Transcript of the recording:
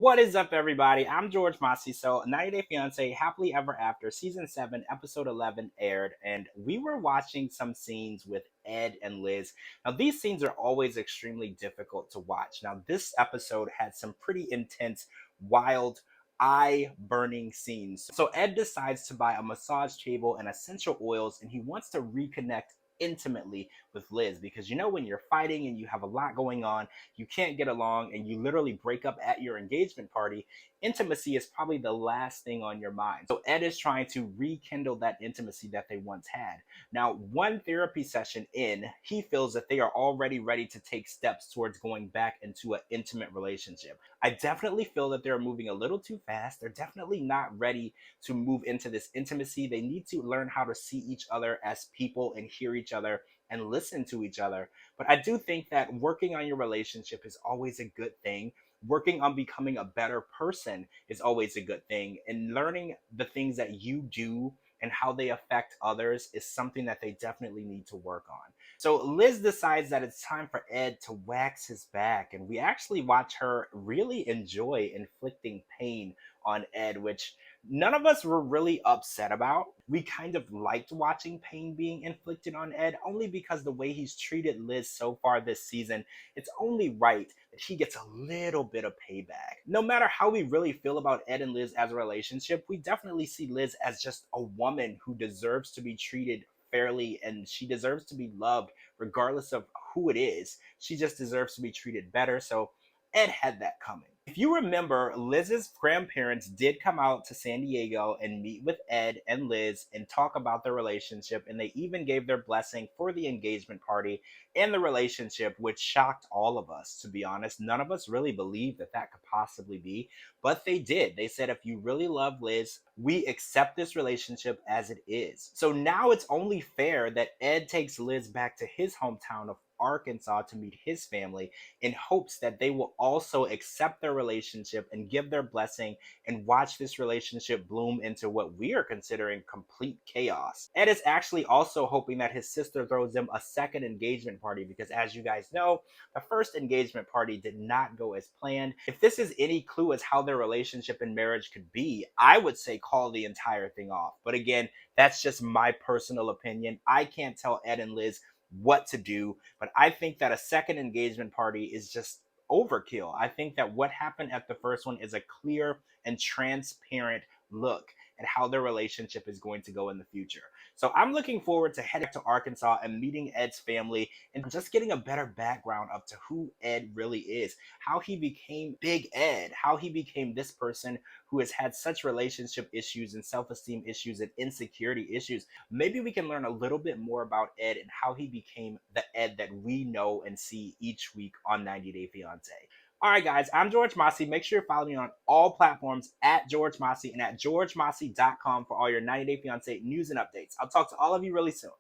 What is up, everybody? I'm George Massey. So, 90 Day Fiance Happily Ever After Season 7, Episode 11 aired, and we were watching some scenes with Ed and Liz. Now, these scenes are always extremely difficult to watch. Now, this episode had some pretty intense, wild, eye burning scenes. So, Ed decides to buy a massage table and essential oils, and he wants to reconnect intimately with Liz because when you're fighting and you have a lot going on, you can't get along, and you literally break up at your engagement party, intimacy is probably the last thing on your mind. So Ed is trying to rekindle that intimacy that they once had. Now, one therapy session in, he feels that they are already ready to take steps towards going back into an intimate relationship. I definitely feel that they're moving a little too fast. They're definitely not ready to move into this intimacy. They need to learn how to see each other as people and hear each other and listen to each other. But I do think that working on your relationship is always a good thing. Working on becoming a better person is always a good thing. And learning the things that you do and how they affect others is something that they definitely need to work on. So Liz decides that it's time for Ed to wax his back. And we actually watch her really enjoy inflicting pain on Ed, which none of us were really upset about. We kind of liked watching pain being inflicted on Ed only because the way he's treated Liz so far this season, it's only right that he gets a little bit of payback. No matter how we really feel about Ed and Liz as a relationship, we definitely see Liz as just a woman who deserves to be treated fairly, and she deserves to be loved regardless of who it is. She just deserves to be treated better. So Ed had that coming. If you remember, Liz's grandparents did come out to San Diego and meet with Ed and Liz and talk about their relationship, and they even gave their blessing for the engagement party and the relationship, which shocked all of us, to be honest. None of us really believed that that could possibly be, but they did. They said, if you really love Liz, we accept this relationship as it is. So now it's only fair that Ed takes Liz back to his hometown of Arkansas to meet his family in hopes that they will also accept their relationship and give their blessing and watch this relationship bloom into what we are considering complete chaos. Ed is actually also hoping that his sister throws them a second engagement party because, as you guys know, the first engagement party did not go as planned. If this is any clue as how their relationship and marriage could be, I would say call the entire thing off. But again, that's just my personal opinion. I can't tell Ed and Liz what to do, but I think that a second engagement party is just overkill. I think that what happened at the first one is a clear and transparent look at how their relationship is going to go in the future. So I'm looking forward to heading to Arkansas and meeting Ed's family and just getting a better background up to who Ed really is, how he became Big Ed, how he became this person who has had such relationship issues and self-esteem issues and insecurity issues. Maybe we can learn a little bit more about Ed and how he became the Ed that we know and see each week on 90 Day Fiance. All right, guys, I'm George Massey. Make sure you follow me on all platforms at George Massey and at georgemassey.com for all your 90 Day Fiance news and updates. I'll talk to all of you really soon.